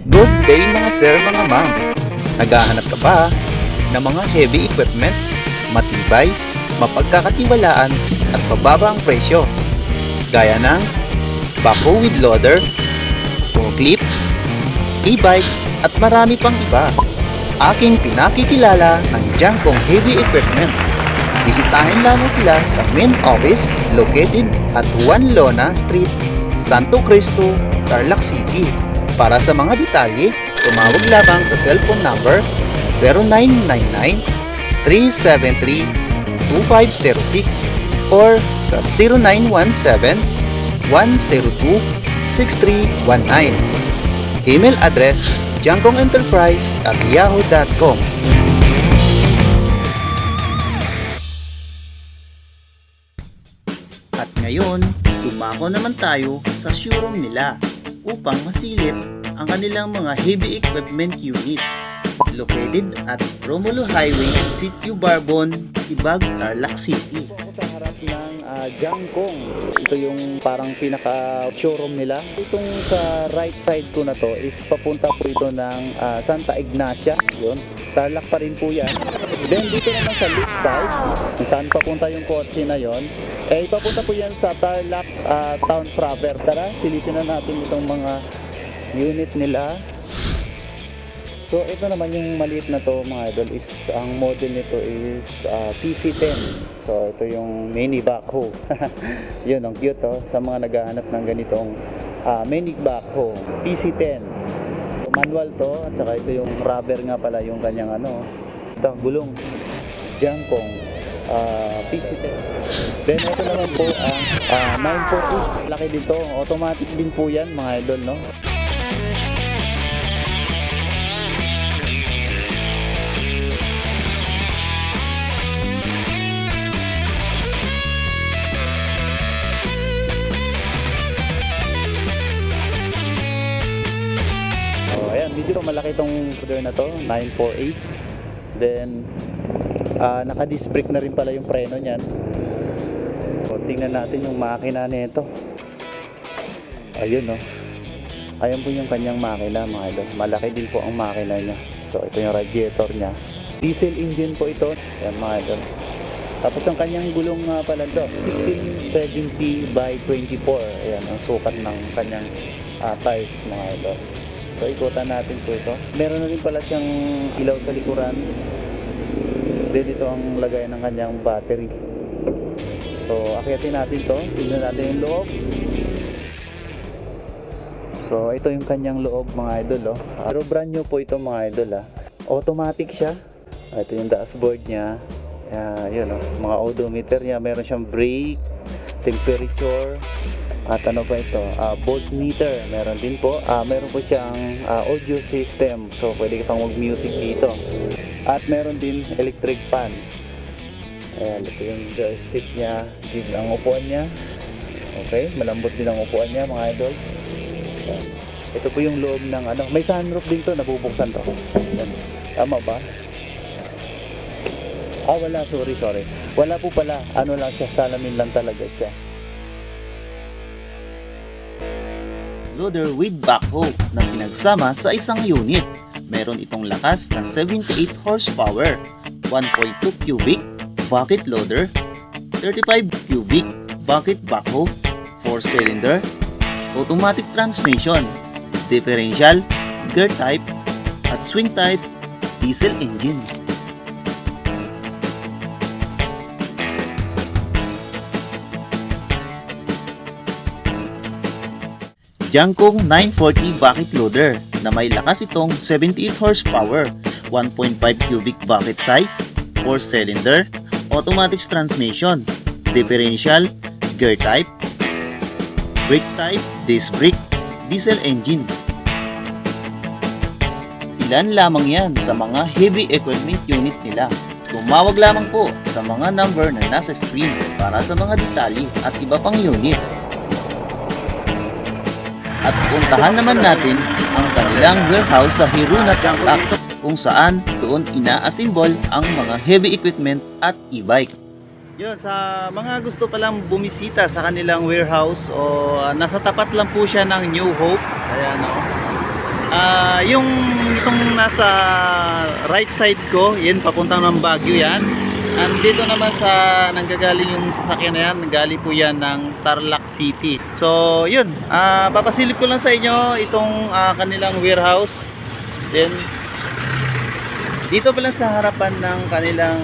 Good day mga sir, mga ma'am. Naghahanap ka ba ng mga heavy equipment, matibay, mapagkakatiwalaan at mababa ang presyo? Gaya ng backhoe with loader, clip, e-bike at marami pang iba. Aking pinakikilala ang Jangkong Heavy Equipment. Bisitahin lamang sila sa main office located at 1 Lona Street, Santo Cristo, Tarlac City. Para sa mga detalye, tumawag lamang sa cellphone number 0999-373-2506 or sa 0917-102-6319. Email address jangkongenterprise@yahoo.com. At ngayon, dumako naman tayo sa showroom nila upang masilip ang kanilang mga heavy equipment units located at Romulo Highway, Sitio Barbon, Tibag, Tarlac City. Ako sa harap ng Jangkong. Ito yung parang pinaka showroom nila. Itong sa right side ko na to is papunta po ito ng Santa Ignacia. Yun, Tarlac pa rin po yan. Then dito naman sa left side, kung saan papunta yung kotse na yon, ipapunta po yan sa Tarlac Town proper. Tara, silipin na natin itong mga unit nila. So ito naman yung maliit na to mga idol, is ang model nito is PC10. So ito yung mini backhoe. Yun, ang cute oh, sa mga naghahanap ng ganitong mini backhoe, PC10. Manual to, at saka ito yung rubber nga pala yung kanyang ito, gulong Jangkong PC10. Then ito naman po ang 940. Laki dito, automatic din po yan mga idol, no? Medyo malaki itong order na to, 948. Then naka-disc brake na rin pala yung preno niyan. So tingnan natin yung makina nito. Ayun, no. Ayan po yung kanyang makina mga idol. Malaki din po ang makina niya. So ito yung radiator niya. Diesel engine po ito. Ayan mga idol. Tapos ang kanyang gulong pala ito, 1670 by 24. Ayan ang sukat ng kanyang tires mga idol. So ikutan natin po ito. Meron na rin pala siyang ilaw sa likuran. Then ito ang lagay ng kanyang battery. So akyatin natin to. Tingnan natin yung loob. So ito yung kanyang loob mga idol. Pero brand new po ito mga idol. Automatic siya. Ito yung dashboard niya. Yun, mga odometer niya. Meron siyang brake, temperature, at ano pa ito, voltmeter meron din po. Meron po siyang audio system, so pwede ka pang mag-music dito. At meron din electric fan. Ayan, ito yung joystick niya, din ang upuan niya. Okay, malambot din ang upuan niya mga idol. Ayan. Ito po yung loob ng may sunroof din to, nabubuksan to. Ayan. Tama ba? Wala, sorry. Wala po pala, lang siya, salamin lang talaga siya. Loader with backhoe na pinagsama sa isang unit. Meron itong lakas na 78 horsepower, 1.2 cubic bucket loader, 35 cubic bucket backhoe, 4-cylinder, automatic transmission, differential, gear type, at swing type diesel engine. Jangkong 940 bucket loader na may lakas itong 78 horsepower, 1.5 cubic bucket size, 4-cylinder, automatic transmission, differential, gear type, brake type, disc brake, diesel engine. Ilan lamang yan sa mga heavy equipment unit nila. Tumawag lamang po sa mga number na nasa screen para sa mga detalye at iba pang unit. At puntahan naman natin ang kanilang warehouse sa Hiruna, Tarlac, kung saan doon ina-assemble ang mga heavy equipment at e-bike. Yun, sa mga gusto palang bumisita sa kanilang warehouse, nasa tapat lang po siya ng New Hope. Ayan, Yung itong nasa right side ko, yun papuntang ng Baguio yan. And dito naman sa nanggagaling yung sasakyan na yan, nanggaling po yan ng Tarlac City. So yun, papasilip ko lang sa inyo itong kanilang warehouse. Then dito pala sa harapan ng kanilang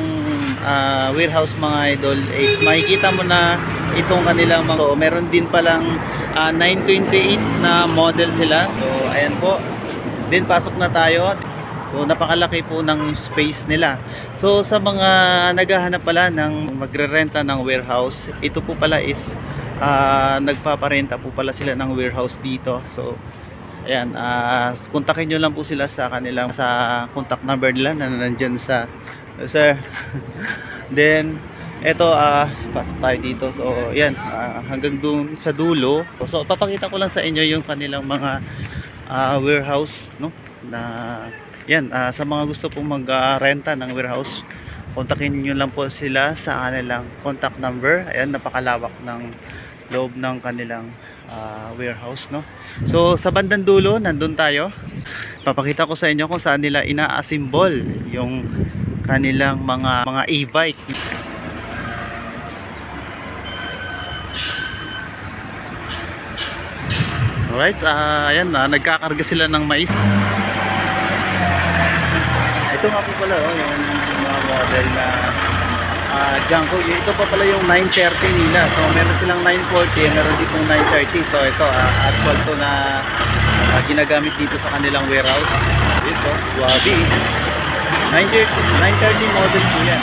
warehouse mga idol is makikita mo na itong kanilang mga, so, meron din palang 928 na model sila. So ayan po. Then pasok na tayo. So napakalaki po ng space nila. So sa mga naghahanap pala ng magrerenta ng warehouse, ito po pala is nagpaparenta po pala sila ng warehouse dito. So ayan, kontakin nyo lang po sila sa kanilang sa contact number nila na nandyan sa sir. Then eto, pasok tayo dito. So ayan, hanggang dun sa dulo. So papakita ko lang sa inyo yung kanilang mga warehouse, no, na yan, sa mga gusto pong mag-renta ng warehouse, kontakin niyo lang po sila sa kanilang contact number. Ayan, napakalawak ng loob ng kanilang warehouse, no. So sa bandang dulo nandun tayo. Papakita ko sa inyo kung saan nila ina-assemble yung kanilang mga e-bike. Alright, ayan, nagkakarga sila ng mais. Ito nga po pala, yung mga model na Janko. Ito pa pala yung 930 nila. So meron silang 940, meron ditong 930. So ito, actual to na ginagamit dito sa kanilang warehouse. Ito, Wabi. 930 model po yan.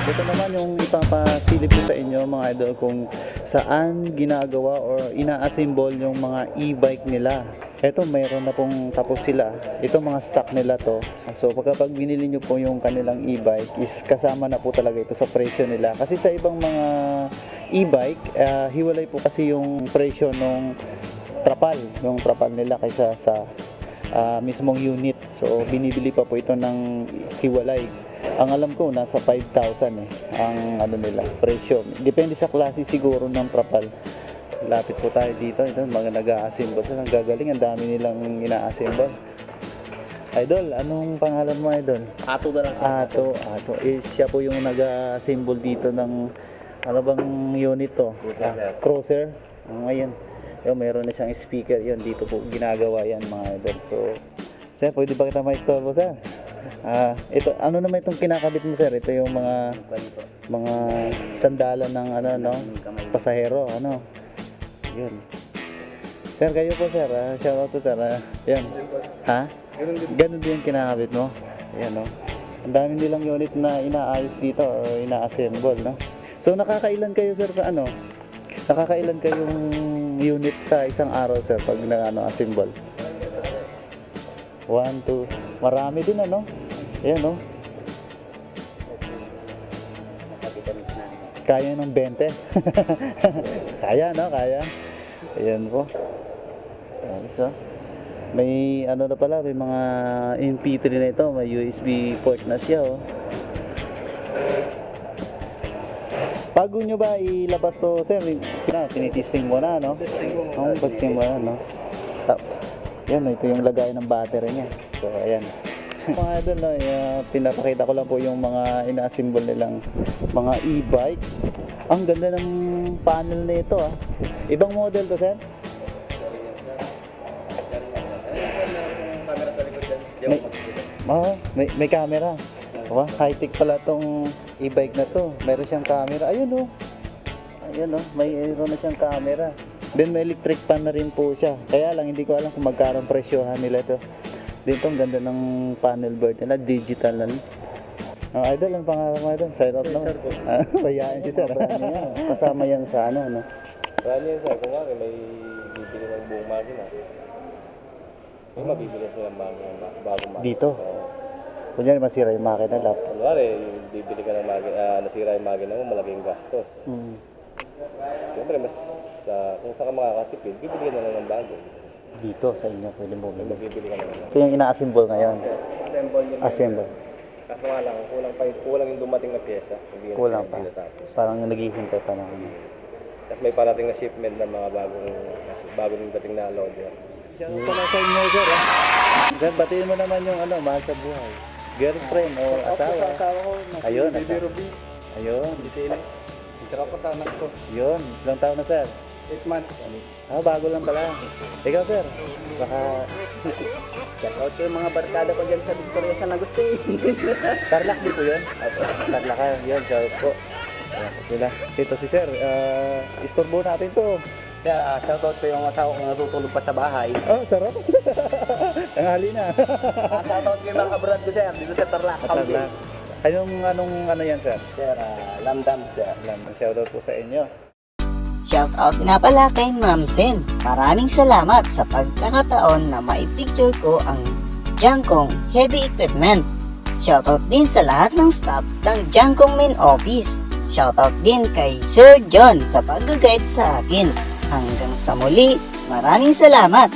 Ito naman yung ipapasilip ko sa inyo mga idol kung saan ginagawa or ina-assemble yung mga e-bike nila. Ito mayroon na pong tapos sila. Ito mga stock nila to. So pagkapag binili nyo po yung kanilang e-bike is kasama na po talaga ito sa presyo nila. Kasi sa ibang mga e-bike, hiwalay po kasi yung presyo ng trapal. Yung trapal nila kaysa sa mismong unit. So binibili pa po ito ng hiwalay. Ang alam ko nasa 5,000 ang ano nila presyo. Depende sa klase siguro ng trapal. Lapit po tayo dito. Ito mga nag-a-assemble. Ang gagaling, ang dami nilang ina-assemble. Idol, anong pangalan mo, Idol? Ato na lang. Ato. Siya po yung nag-a-assemble dito ng ano bang unit to? Cruiser. Ngayon, meron na siyang speaker. Yun, dito po ginagawa yan mga idol. So, sir, pwede ba kita ma-istorbo, sir? Ito, ano naman itong kinakabit mo, sir? Ito yung mga sandalan ng ano, no? Pasahero, ano? Yun. Sir, kayo po, sir. Shout out to sir. Yan. Ha? Ganun din yung kinakabit mo. Ayan, no? Ang dami nilang unit na inaayos dito o ina-assemble, no? So, nakakailan kayo, sir, ano? Nakakailan kayong unit sa isang araw, sir, pag assemble? 1, 2. Marami din, ano? Ayan, no? Kaya ng 20. Kaya, no? Kaya. Ayan po. So, may ano na pala, may mga MP3 na ito. May USB port na siya, oh. Bago nyo ba ilabas to, sir? Tinitesting mo na, no? Testing mo na, no? Yan, ito yung lagay ng battery niya. So, ayan. Mga idol, no, pinapakita ko lang po yung mga ina-assemble nilang mga e-bike. Ang ganda ng panel na ito, ah. Ibang model to, sir? May camera. Wow, high-tech pala tong e-bike na to. Meron siyang camera. Ayun, oh. Ayun, oh. Mayroon na siyang camera. Then may electric fan na rin po siya. Kaya lang hindi ko alam kung magkano presyohan nila ito. Dito ang ganda ng panel board nila, digital na. Idol, ang pangalan mo, Idol? Side out naman. Bayain si sir. Kasama yan sa ano, no? Marami yan, sir. Kung may bibili ng buong makina. May mabibili sila ng bagong makina. Dito? Kunyari masira yung makina, lap. Kunwari, bibili ka ng makina, nasira yung makina mo, malaking gastos. Siyempre, kung saan ka makakatipid, bibili ka na lang ng bago. Dito sa inyo, pwede mo bili. Bibili ka na lang. Ito yung ina-assemble ngayon. Assemble. Kaso nga lang, kulang yung dumating na pyesa. Kulang pa. Parang naghihintay pa na ano. At may parating na shipment ng mga bagong dating na loader. Shout out pala sa inyo, sir. Sir, batiin mo naman yung mahal sa buhay. Girlfriend o asawa. Ayun, asawa. Ayun. Tsaka pa sa anak ko. Yun, ilang taon na, sir? 8 months. Bago lang pala. Ikaw, sir? Baka Shout out yung mga barkada ko dyan sa Victoria San Agustin. Tarlac din po yun? Tarlac ka, yun, shout out po. Ayan, okay lang. Dito si sir, istorbo natin to. Shout out ko yung asawa ko natutulog pa sa bahay. Oh, sarap. Tanghali na. Shout out ko yung mga kabrad ko sir, dito sa Tarlac. Tarlac. Anong ano yan, sir? Sir, lamdam sir. Shout out po sa inyo. Shoutout nga pala kay Ma'am Sen. Maraming salamat sa pagkakataon na maipicture ko ang Jangkong Heavy Equipment. Shoutout din sa lahat ng staff ng Jangkong Main Office. Shoutout din kay Sir John sa pag-guide sa akin. Hanggang sa muli, maraming salamat.